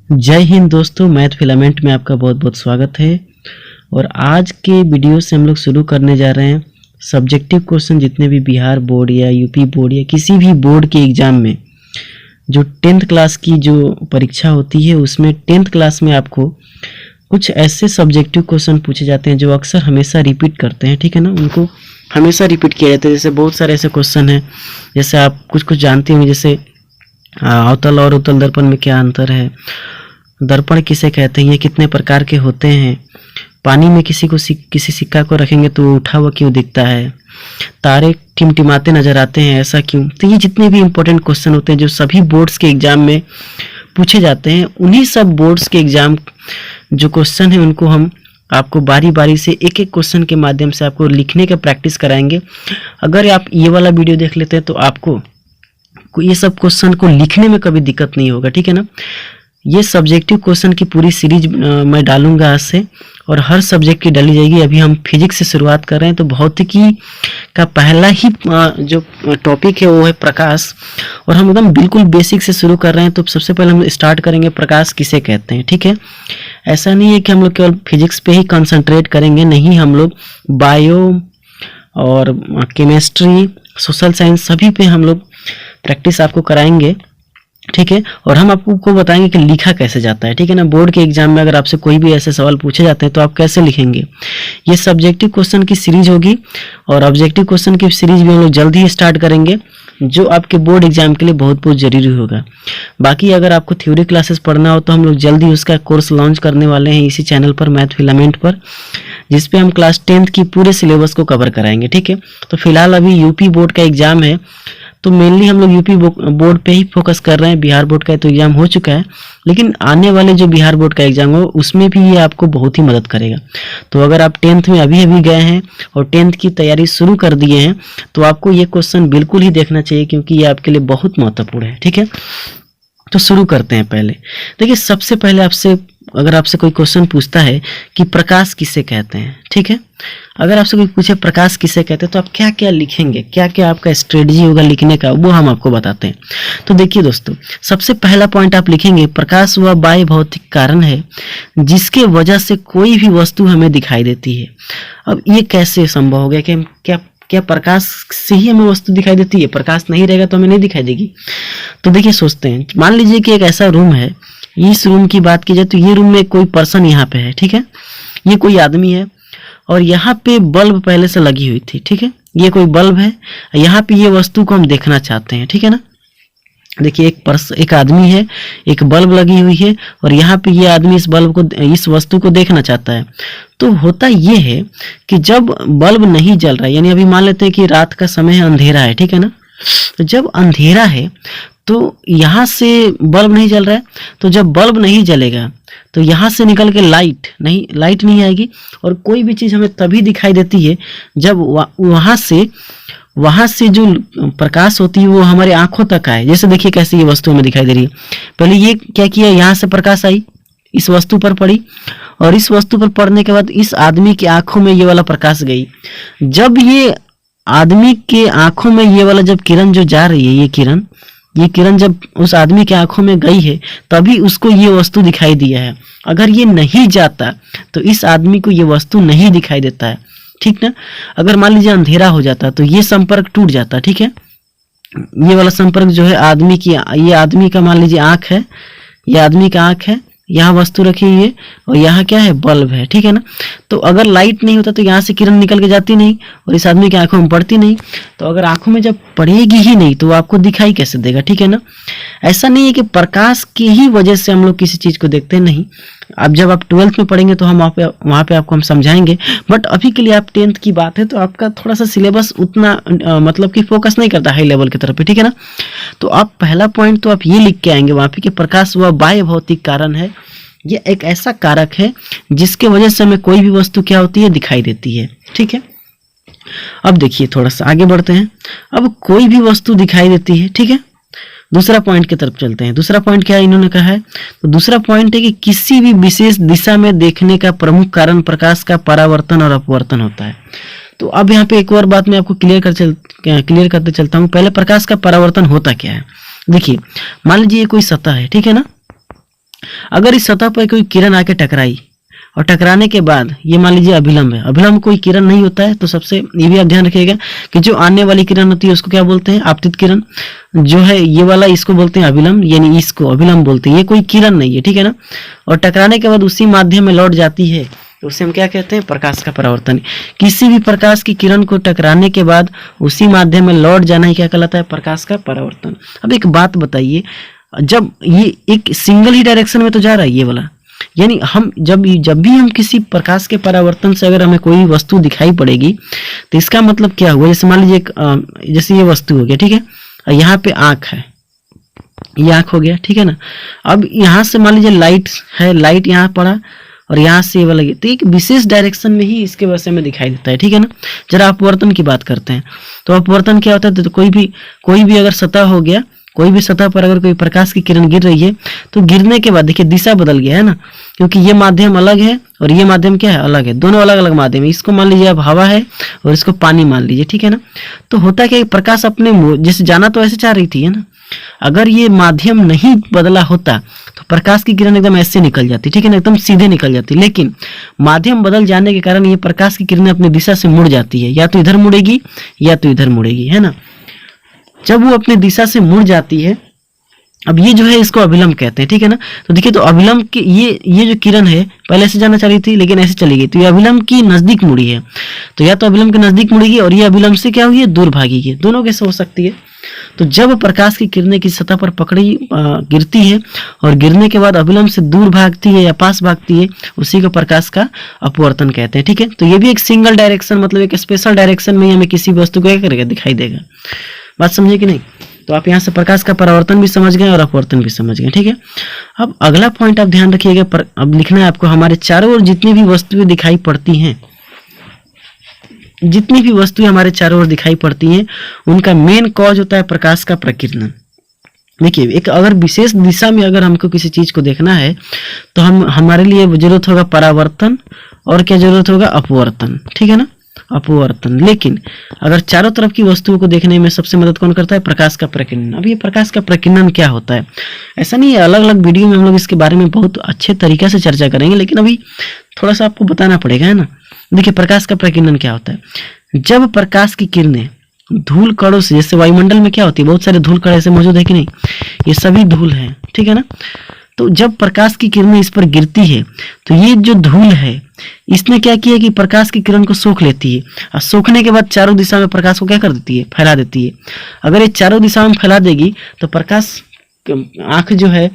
जय हिंद दोस्तों, math filament में आपका बहुत बहुत स्वागत है। और आज के वीडियो से हम लोग शुरू करने जा रहे हैं सब्जेक्टिव क्वेश्चन। जितने भी बिहार बोर्ड या यूपी बोर्ड या किसी भी बोर्ड के एग्ज़ाम में जो 10th क्लास की जो परीक्षा होती है उसमें 10th क्लास में आपको कुछ ऐसे सब्जेक्टिव क्वेश्चन पूछे जाते हैं जो अक्सर हमेशा रिपीट करते हैं, ठीक है ना। उनको हमेशा रिपीट किया जाता है। जैसे बहुत सारे ऐसे क्वेश्चन हैं, जैसे आप कुछ जानते होंगे, जैसे अवतल और उत्तल दर्पण में क्या अंतर है, दर्पण किसे कहते हैं, ये कितने प्रकार के होते हैं, पानी में किसी सिक्का को रखेंगे तो वो उठा हुआ क्यों दिखता है, तारे टिमटिमाते नजर आते हैं ऐसा क्यों। तो ये जितने भी इंपॉर्टेंट क्वेश्चन होते हैं जो सभी बोर्ड्स के एग्जाम में पूछे जाते हैं, उन्हीं सब बोर्ड्स के एग्जाम जो क्वेश्चन है उनको हम आपको बारी बारी से एक एक क्वेश्चन के माध्यम से आपको लिखने का प्रैक्टिस कराएंगे। अगर आप ये वाला वीडियो देख लेते हैं तो आपको ये सब क्वेश्चन को लिखने में कभी दिक्कत नहीं होगा, ठीक है ना। ये सब्जेक्टिव क्वेश्चन की पूरी सीरीज मैं डालूंगा आज से, और हर सब्जेक्ट की डाली जाएगी। अभी हम फिजिक्स से शुरुआत कर रहे हैं, तो भौतिकी का पहला ही जो टॉपिक है वो है प्रकाश, और हम एकदम बिल्कुल बेसिक से शुरू कर रहे हैं। तो सबसे पहले हम स्टार्ट करेंगे प्रकाश किसे कहते हैं, ठीक है। ऐसा नहीं है कि हम लोग केवल फिजिक्स पे ही कंसंट्रेट करेंगे, नहीं, हम लोग बायो और केमिस्ट्री, सोशल साइंस सभी पे हम लोग प्रैक्टिस आपको कराएंगे, ठीक है। और हम आपको बताएंगे कि लिखा कैसे जाता है, ठीक है ना। बोर्ड के एग्जाम में अगर आपसे कोई भी ऐसे सवाल पूछे जाते हैं तो आप कैसे लिखेंगे। ये सब्जेक्टिव क्वेश्चन की सीरीज होगी, और ऑब्जेक्टिव क्वेश्चन की सीरीज भी हम लोग जल्द ही स्टार्ट करेंगे, जो आपके बोर्ड एग्जाम के लिए बहुत बहुत जरूरी होगा। बाकी अगर आपको थ्योरी क्लासेस पढ़ना हो तो हम लोग जल्द ही उसका कोर्स लॉन्च करने वाले हैं इसी चैनल पर, मैथ फिलामेंट पर, जिसपे हम क्लास 10th की पूरे सिलेबस को कवर कराएंगे, ठीक है। तो फिलहाल अभी यूपी बोर्ड का एग्जाम है, तो मेनली हम लोग यूपी बोर्ड पे ही फोकस कर रहे हैं। बिहार बोर्ड का तो एग्जाम हो चुका है, लेकिन आने वाले जो बिहार बोर्ड का एग्जाम हो उसमें भी ये आपको बहुत ही मदद करेगा। तो अगर आप 10th में अभी गए हैं और 10th की तैयारी शुरू कर दिए हैं तो आपको ये क्वेश्चन बिल्कुल ही देखना चाहिए, क्योंकि ये आपके लिए बहुत महत्वपूर्ण है, ठीक है। तो शुरू करते हैं। पहले देखिए, सबसे पहले अगर आपसे कोई क्वेश्चन पूछता है कि प्रकाश किसे कहते हैं, ठीक है। अगर आपसे कोई पूछे प्रकाश किसे कहते हैं तो आप क्या क्या लिखेंगे, क्या क्या आपका स्ट्रेटजी होगा लिखने का, वो हम आपको बताते हैं। तो देखिए दोस्तों, सबसे पहला पॉइंट आप लिखेंगे, प्रकाश वह बाह्य भौतिक कारण है जिसके वजह से कोई भी वस्तु हमें दिखाई देती है। अब ये कैसे संभव हो गया कि क्या प्रकाश से ही हमें वस्तु दिखाई देती है? प्रकाश नहीं रहेगा तो हमें नहीं दिखाई देगी। तो देखिए, सोचते हैं, मान लीजिए कि एक ऐसा रूम है, इस रूम की बात की जाए तो ये रूम में कोई पर्सन यहाँ पे है, ठीक है, ये कोई आदमी है, और यहाँ पे बल्ब पहले से लगी हुई थी, ठीक है, ये कोई बल्ब है, यहाँ पे ये वस्तु को हम देखना चाहते हैं, ठीक है ना। देखिए, एक आदमी है, एक बल्ब लगी हुई है, और यहाँ पे ये आदमी इस वस्तु को देखना चाहता है। तो होता ये है कि जब बल्ब नहीं जल रहा है, यानी अभी मान लेते हैं कि रात का समय है, अंधेरा है, ठीक है ना। तो जब अंधेरा है तो यहाँ से बल्ब नहीं जल रहा है, तो जब बल्ब नहीं जलेगा तो यहाँ से निकल के लाइट नहीं आएगी, और कोई भी चीज़ हमें तभी दिखाई देती है जब वहाँ से जो प्रकाश होती है वो हमारे आंखों तक आए। जैसे देखिए कैसे ये वस्तु हमें दिखाई दे रही है। पहले ये क्या किया, यहाँ से प्रकाश आई, इस वस्तु पर पड़ी, और इस वस्तु पर पड़ने के बाद इस आदमी की आंखों में ये वाला प्रकाश गई। जब ये आदमी के आंखों में ये वाला जब किरण जो जा रही है, ये किरण जब उस आदमी के आंखों में गई है तभी उसको ये वस्तु दिखाई दिया है। अगर ये नहीं जाता तो इस आदमी को ये वस्तु नहीं दिखाई देता है, ठीक ना। अगर मान लीजिए अंधेरा हो जाता तो ये संपर्क टूट जाता, ठीक है। ये वाला संपर्क जो है ये आदमी का मान लीजिए आंख है, ये आदमी का आंख है, यहाँ वस्तु रखी हुई है, और यहाँ क्या है, बल्ब है, ठीक है ना। तो अगर लाइट नहीं होता तो यहाँ से किरण निकल के जाती नहीं, और इस आदमी की आंखों में पड़ती नहीं। तो अगर आंखों में जब पड़ेगी ही नहीं तो आपको दिखाई कैसे देगा, ठीक है ना। ऐसा नहीं है कि प्रकाश की ही वजह से हम लोग किसी चीज को देखते हैं, नहीं। अब जब आप 12th में पढ़ेंगे तो हम वहाँ पे आपको हम समझाएंगे, बट अभी के लिए आप 10th की बात है तो आपका थोड़ा सा सिलेबस उतना मतलब कि फोकस नहीं करता हाई लेवल की तरफ, ठीक है ना। तो आप पहला पॉइंट तो आप ये लिख के आएंगे वहाँ पे कि प्रकाश वह बाह्य भौतिक कारण है, ये एक ऐसा कारक है जिसके वजह से हमें कोई भी वस्तु क्या होती है, दिखाई देती है, ठीक है। अब देखिए, थोड़ा सा आगे बढ़ते हैं। अब कोई भी वस्तु दिखाई देती है, ठीक है। दूसरा पॉइंट की तरफ चलते हैं। दूसरा पॉइंट क्या इन्होंने कहा है, तो दूसरा पॉइंट है कि किसी भी विशेष दिशा में देखने का प्रमुख कारण प्रकाश का परावर्तन और अपवर्तन होता है। तो अब यहाँ पे एक और बात मैं आपको क्लियर करते चलता हूँ। पहले प्रकाश का परावर्तन होता क्या है, देखिए मान लीजिए ये कोई सतह है, ठीक है ना, अगर इस सतह पर कोई किरण आके टकराई और टकराने के बाद ये मान लीजिए अभिलंब है, अभिलंब कोई किरण नहीं होता है, तो सबसे ये भी आप ध्यान रखिएगा कि जो आने वाली किरण होती है उसको क्या बोलते हैं, आपतित किरण। जो है ये वाला इसको बोलते हैं अभिलंब, यानी इसको अभिलंब बोलते हैं, ये कोई किरण नहीं है, ठीक है ना। और टकराने के बाद उसी माध्यम में लौट जाती है तो उसे हम क्या कहते हैं, प्रकाश का परावर्तन। किसी भी प्रकाश की किरण को टकराने के बाद उसी माध्यम में लौट जाना ही क्या कहलाता है, प्रकाश का परावर्तन। अब एक बात बताइए, जब ये एक सिंगल ही डायरेक्शन में तो जा रहा है ये वाला, यानी हम जब भी हम किसी प्रकाश के परावर्तन से अगर हमें कोई वस्तु दिखाई पड़ेगी तो इसका मतलब क्या हुआ, जैसे मान लीजिए जैसे ये वस्तु हो गया, ठीक है, यहाँ पे आंख है, ये आंख हो गया, ठीक है ना। अब यहाँ से मान लीजिए लाइट है, लाइट यहाँ पड़ा और यहाँ से ये वाला, तो एक विशेष डायरेक्शन में ही इसके वजह से हमें दिखाई देता है, ठीक है ना। जरा अपवर्तन की बात करते हैं, तो अपवर्तन क्या होता है, तो कोई भी अगर सतह हो गया, कोई भी सतह पर अगर कोई प्रकाश की किरण गिर रही है तो गिरने के बाद देखिए दिशा बदल गया है ना, क्योंकि ये माध्यम अलग है और ये माध्यम क्या है, अलग है, दोनों अलग अलग माध्यम है। इसको मान लीजिए अब हवा है और इसको पानी मान लीजिए, ठीक है ना। तो होता क्या है, प्रकाश अपने जैसे जाना तो ऐसे चाह रही थी, है ना। अगर ये माध्यम नहीं बदला होता तो प्रकाश की किरण एकदम ऐसे निकल जाती, ठीक है ना, एकदम सीधे निकल जाती। लेकिन माध्यम बदल जाने के कारण ये प्रकाश की किरणें अपनी दिशा से मुड़ जाती है, या तो इधर मुड़ेगी या तो इधर मुड़ेगी, है ना। जब वो अपनी दिशा से मुड़ जाती है, अब ये जो है इसको अभिलंब कहते हैं, ठीक है ना। तो देखिए, तो अभिलंब की ये जो किरण है पहले से जाना चाह रही थी लेकिन ऐसे चली गई, तो ये अभिलंब की नजदीक मुड़ी है, तो या तो अभिलंब के नजदीक मुड़ेगी और ये अभिलंब से क्या हुई है, दूर भागेगी, दोनों कैसे हो सकती है। तो जब प्रकाश की किरणें की सतह पर गिरती है और गिरने के बाद अभिलंब से दूर भागती है या पास भागती है, उसी को प्रकाश का अपवर्तन कहते हैं, ठीक है। तो ये भी एक सिंगल डायरेक्शन, मतलब एक स्पेशल डायरेक्शन में हमें किसी वस्तु को क्या करेगा, दिखाई देगा। बात समझे कि नहीं। तो आप यहाँ से प्रकाश का परावर्तन भी समझ गए और अपवर्तन भी समझ गए, ठीक है। अब अगला पॉइंट आप ध्यान रखिएगा, अब लिखना है आपको, हमारे चारों ओर जितनी भी वस्तुएं दिखाई पड़ती हैं, जितनी भी वस्तुएं हमारे चारों ओर दिखाई पड़ती हैं, उनका मेन कॉज होता है प्रकाश का प्रकीर्णन। देखिए, एक अगर विशेष दिशा में अगर हमको किसी चीज को देखना है तो हमारे लिए जरूरत होगा परावर्तन और क्या जरूरत होगा, अपवर्तन, ठीक है ना, अपवर्तन। लेकिन अगर चारों तरफ की वस्तुओं को देखने में सबसे मदद कौन करता है, प्रकाश का प्रकीर्णन। अब ये प्रकाश का प्रकीर्णन क्या होता है, ऐसा नहीं है, अलग अलग वीडियो में हम लोग इसके बारे में बहुत अच्छे तरीके से चर्चा करेंगे, लेकिन अभी थोड़ा सा आपको बताना पड़ेगा, है ना। देखिए, प्रकाश का प्रकीर्णन क्या होता है, जब प्रकाश की किरणें धूल कणों से, जैसे वायुमंडल में क्या होती है, बहुत सारे धूल कण ऐसे मौजूद है कि नहीं, ये सभी धूल है, ठीक है ना। तो जब प्रकाश की किरणें इस पर गिरती है तो ये जो धूल है इसने क्या किया कि प्रकाश की किरण को सोख लेती है, और सोखने के बाद चारों दिशा में प्रकाश को क्या कर देती है, फैला देती है। अगर ये चारों दिशा में फैला देगी तो प्रकाश, आंख जो है,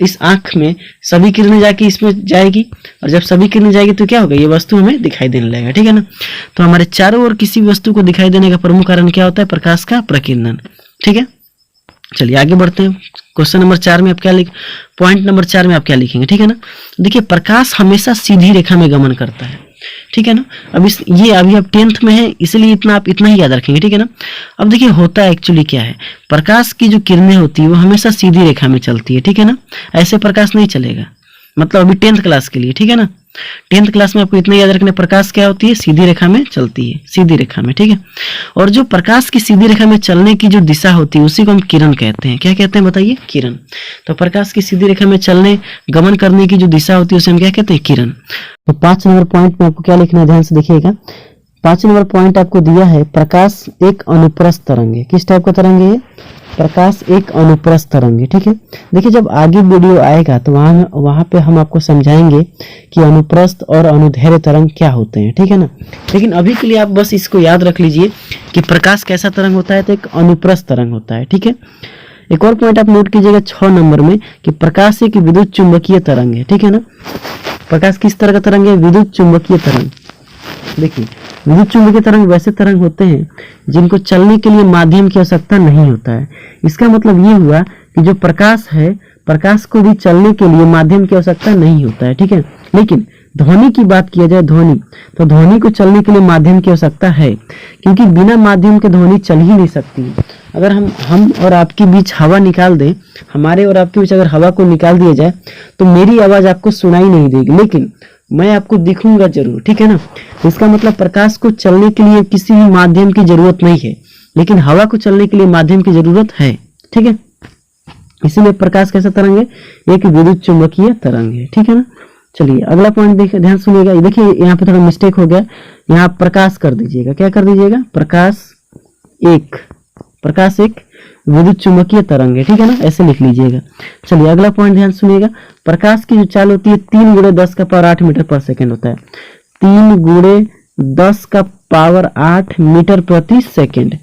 इस आंख में सभी किरणें जाके इसमें जाएगी, और जब सभी किरणें जाएगी तो क्या होगा, ये वस्तु हमें दिखाई देने लगेगा, ठीक है ना। तो हमारे चारों ओर किसी वस्तु को दिखाई देने का प्रमुख कारण क्या होता है, प्रकाश का प्रकीर्णन, ठीक है। चलिए आगे बढ़ते हैं। क्वेश्चन नंबर 4 में आप क्या पॉइंट नंबर 4 में आप क्या लिखेंगे, ठीक है ना। देखिए, प्रकाश हमेशा सीधी रेखा में गमन करता है, ठीक है ना। अब ये अभी आप 10th में है, इसलिए आप इतना ही याद रखेंगे, ठीक है ना। अब देखिए, होता है एक्चुअली क्या है, प्रकाश की जो किरणें होती है वो हमेशा सीधी रेखा में चलती है, ठीक है ना, ऐसे प्रकाश नहीं चलेगा, मतलब अभी 10th क्लास के लिए, ठीक है ना। 10th क्लास में आपको इतना याद रखना, प्रकाश क्या होती है, सीधी रेखा में चलती है, सीधी रेखा में, ठीक है। और जो प्रकाश की सीधी रेखा में चलने की जो दिशा होती है उसी को हम किरण कहते हैं। क्या कहते हैं बताइए, किरण। तो प्रकाश की सीधी रेखा में चलने, गमन करने की जो दिशा होती है उसे हम क्या कहते हैं, किरण। तो 5 नंबर पॉइंट में आपको क्या लिखना है, ध्यान से देखिएगा। 5 नंबर पॉइंट आपको दिया है, प्रकाश एक अनुप्रस्थ तरंग है। किस टाइप का तरंग है, प्रकाश एक अनुप्रस्थ तरंग है, ठीक है। देखिए, जब आगे वीडियो आएगा तो वहां पे हम आपको समझाएंगे कि अनुप्रस्थ और अनुदैर्ध्य तरंग क्या होते हैं, ठीक है ना। लेकिन अभी के लिए आप बस इसको याद रख लीजिए कि प्रकाश कैसा तरंग होता है, तो एक अनुप्रस्थ तरंग होता है, ठीक है। एक और पॉइंट आप नोट कीजिएगा 6 नंबर में कि प्रकाश एक विद्युत चुंबकीय तरंग है, ठीक है ना। प्रकाश किस तरह का तरंग है, विद्युत चुंबकीय तरंग। देखिए, विद्युत चुंबकीय तरंग वैसे तरंग होते हैं जिनको चलने के लिए माध्यम की आवश्यकता नहीं होता है। इसका मतलब ये हुआ कि जो प्रकाश है, प्रकाश को भी चलने के लिए माध्यम की आवश्यकता नहीं होता है, ठीक है। लेकिन ध्वनि की बात किया जाए, ध्वनि, तो ध्वनि को चलने के लिए माध्यम की आवश्यकता है, क्योंकि बिना माध्यम के ध्वनि चल ही नहीं सकती। अगर हम और आपके बीच हवा निकाल दें, हमारे और आपके बीच अगर हवा को निकाल दिया जाए तो मेरी आवाज आपको सुनाई नहीं देगी, लेकिन मैं आपको दिखूंगा जरूर, ठीक है ना। इसका मतलब प्रकाश को चलने के लिए किसी भी माध्यम की जरूरत नहीं है, लेकिन हवा को चलने के लिए माध्यम की जरूरत है, ठीक है। इसीलिए प्रकाश कैसा तरंग है, एक विद्युत चुंबकीय तरंग है, ठीक है ना। चलिए अगला पॉइंट देखिए, ध्यान सुनिएगा। देखिए यहाँ पे थोड़ा मिस्टेक हो गया, यहाँ प्रकाश कर दीजिएगा, क्या कर दीजिएगा, प्रकाश एक विद्युत चुंबकीय तरंग है, ठीक है ना, ऐसे लिख लीजिएगा। चलिए अगला पॉइंट ध्यान सुनिएगा। प्रकाश की जो चाल होती है 3 × 10⁸ मीटर पर सेकेंड होता है। 3 × 10⁸ मीटर प्रति सेकेंड।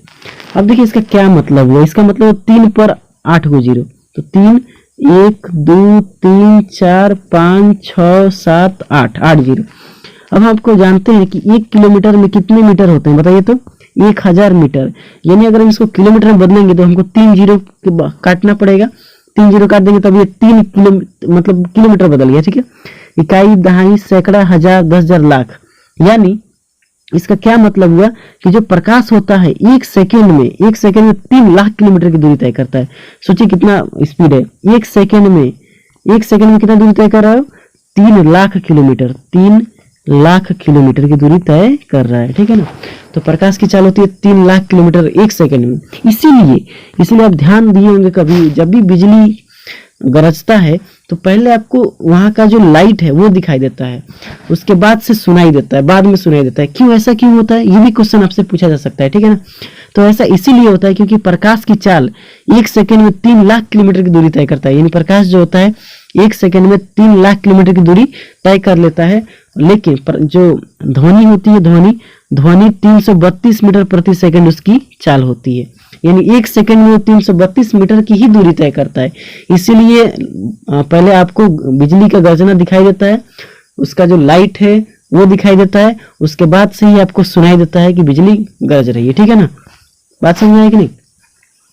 अब देखिए इसका क्या मतलब हुआ, इसका मतलब 3 पर 8 को 0, तो 3 1 2 3 4 5 6 7 8 8 0। अब आपको जानते हैं कि 1 किलोमीटर में कितने मीटर होते हैं, बताइए तो, 1000 मीटर। यानी अगर हम इसको किलोमीटर में बदलेंगे तो हमको 3 0 काटना पड़ेगा, 3 0 काट देंगे तब ये 3 किलो मतलब किलोमीटर बदल गया, ठीक है। इकाई, दहाई, सैकड़ा, हजार, 10,000, लाख। यानी इसका क्या मतलब हुआ कि जो प्रकाश होता है 1 सेकेंड में 3 लाख किलोमीटर की दूरी तय करता है। सोचिए कितना स्पीड है, 1 सेकेंड में कितना दूरी तय कर रहा है, 3 लाख किलोमीटर, 3 लाख किलोमीटर की दूरी तय कर रहा है, ठीक है ना। तो प्रकाश की चाल होती है 3 लाख किलोमीटर 1 सेकेंड में। इसीलिए आप ध्यान दिए होंगे, कभी जब भी बिजली गरजता है तो पहले आपको वहां का जो लाइट है वो दिखाई देता है, उसके बाद से सुनाई देता है, बाद में सुनाई देता है। क्यों, ऐसा क्यों होता है, ये भी क्वेश्चन आपसे पूछा जा सकता है, ठीक है ना। तो ऐसा इसीलिए होता है क्योंकि प्रकाश की चाल 1 सेकेंड में 3 लाख किलोमीटर की दूरी तय करता है। यानी प्रकाश जो होता है 1 सेकेंड में 3 लाख किलोमीटर की दूरी तय कर लेता है। लेकिन जो ध्वनि होती है, ध्वनि 332 मीटर प्रति सेकंड उसकी चाल होती है। यानी 1 सेकंड में 332 मीटर की ही दूरी तय करता है। इसीलिए पहले आपको बिजली का गर्जना दिखाई देता है, उसका जो लाइट है वो दिखाई देता है, उसके बाद से ही आपको सुनाई देता है कि बिजली गरज रही है, ठीक है ना। बात समझ में आई कि नहीं।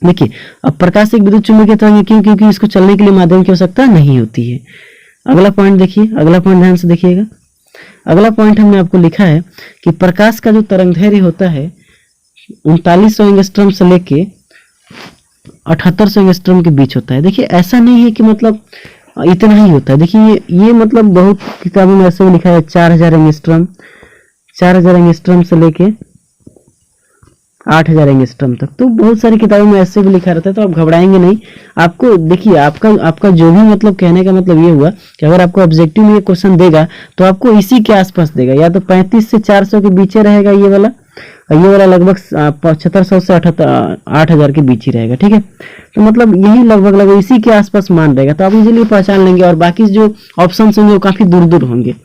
देखिए अब प्रकाश एक विद्युत चुंबकीय तरंग है, क्यों, क्योंकि इसको चलने के लिए माध्यम की आवश्यकता नहीं होती है। अगला पॉइंट देखिए, अगला पॉइंट ध्यान से देखिएगा। अगला पॉइंट हमने आपको लिखा है कि प्रकाश का जो तरंगदैर्घ्य होता है 3900 एंगस्ट्रॉम से लेके 7800 एंगस्ट्रॉम के बीच होता है। देखिए ऐसा नहीं है कि मतलब इतना ही होता है। देखिए ये मतलब बहुत किताबों में ऐसे भी लिखा है 4000 एंगस्ट्रॉम से लेके 8000 एंगस्ट्रॉम तक। तो बहुत सारी किताबों में ऐसे भी लिखा रहता है, तो आप घबराएंगे नहीं। आपको देखिए आपका जो भी मतलब कहने का मतलब ये हुआ कि अगर आपको ऑब्जेक्टिव में ये क्वेश्चन देगा तो आपको इसी के आसपास देगा, या तो 35 से 400 के बीच रहेगा ये वाला, और ये वाला लगभग 7500 से 8000 के बीच ही रहेगा, ठीक है। तो मतलब यही लगभग इसी के आसपास मान रहेगा, तो आप इजीली पहचान लेंगे। और बाकी जो ऑप्शन होंगे वो काफी दूर दूर होंगे।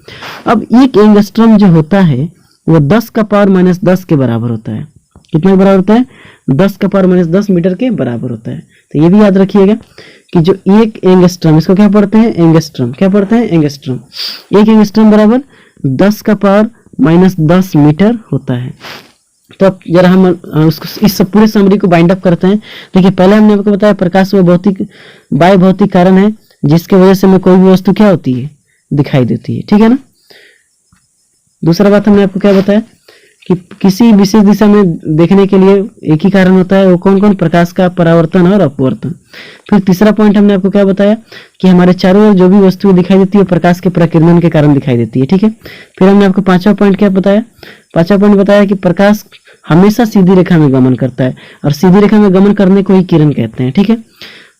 अब एक एंगस्ट्रॉम जो होता है वो 10⁻−10 के बराबर होता है। कितना के बराबर होता है, 10⁻−10 मीटर के बराबर होता है। तो ये भी याद रखिएगा कि जो एक एंगस्ट्रॉम, इसको क्या पढ़ते हैं, एंगस्ट्रॉम। क्या पढ़ते हैं, एंगस्ट्रॉम। एक एंगस्ट्रॉम बराबर 10⁻−10 मीटर होता है। तो अब जरा हम उसको इस पूरे समरी को बाइंड अप करते हैं। देखिए पहले हमने आपको बताया प्रकाश वो बाह्य भौतिक कारण है जिसके वजह से हमें कोई भी वस्तु क्या होती है, दिखाई देती है, ठीक है ना। दूसरा बात हमने आपको क्या बताया कि किसी विशेष दिशा में देखने के लिए एक ही कारण होता है, वो कौन कौन, प्रकाश का परावर्तन और अपवर्तन। फिर तीसरा पॉइंट हमने आपको क्या बताया कि हमारे चारों ओर जो भी वस्तु दिखाई देती है प्रकाश के प्रकीर्णन के कारण दिखाई देती है, ठीक है। फिर हमने आपको पांचवा पॉइंट क्या बताया, पांचवा पॉइंट बताया कि प्रकाश हमेशा सीधी रेखा में गमन करता है, और सीधी रेखा में गमन करने को ही किरण कहते हैं, ठीक है।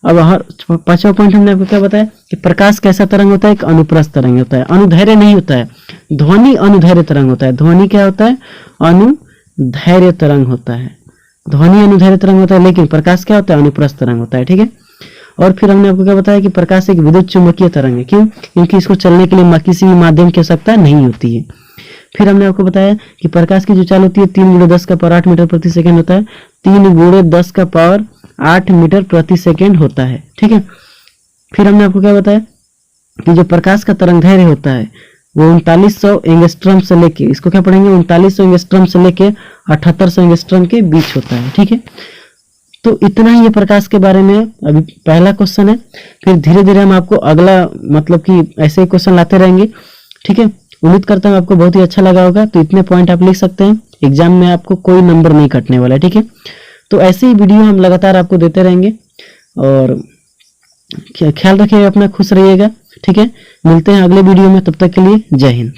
अब हर पांचवा पॉइंट हमने आपको क्या बताया कि प्रकाश कैसा तरंग होता है, एक अनुप्रस्थ तरंग होता है, अनुदैर्घ्य नहीं होता है। ध्वनि अनुदैर्घ्य तरंग होता है। ध्वनि क्या होता है, अनुदैर्घ्य तरंग होता है। ध्वनि अनुदैर्घ्य तरंग होता है, लेकिन प्रकाश क्या होता है, अनुप्रस्थ तरंग होता है, ठीक है। और फिर हमने आपको क्या बताया कि प्रकाश एक विद्युत चुंबकीय तरंग है। क्यों, क्योंकि इसको चलने के लिए किसी भी माध्यम की आवश्यकता नहीं होती है। फिर हमने आपको बताया कि प्रकाश की जो चाल होती है 3 × 10⁸ मीटर प्रति सेकंड होता है। 3 × 10⁸ मीटर प्रति सेकंड होता है, ठीक है। फिर हमने आपको क्या बताया कि जो प्रकाश का तरंगदैर्घ्य होता है वो 3900 एंगस्ट्रॉम से लेके, इसको क्या पढ़ेंगे, 3900 एंगस्ट्रॉम से लेके 7800 एंगस्ट्रॉम के बीच होता है, ठीक है। तो इतना ही ये प्रकाश के बारे में अभी पहला क्वेश्चन है। फिर धीरे धीरे हम आपको अगला मतलब कि ऐसे ही क्वेश्चन लाते रहेंगे, ठीक है। उम्मीद करता हूँ आपको बहुत ही अच्छा लगा होगा। तो इतने पॉइंट आप लिख सकते हैं, एग्जाम में आपको कोई नंबर नहीं कटने वाला है, ठीक है। तो ऐसे ही वीडियो हम लगातार आपको देते रहेंगे, और ख्याल रखिएगा अपना, खुश रहिएगा, ठीक है। मिलते हैं अगले वीडियो में, तब तक के लिए जय हिंद।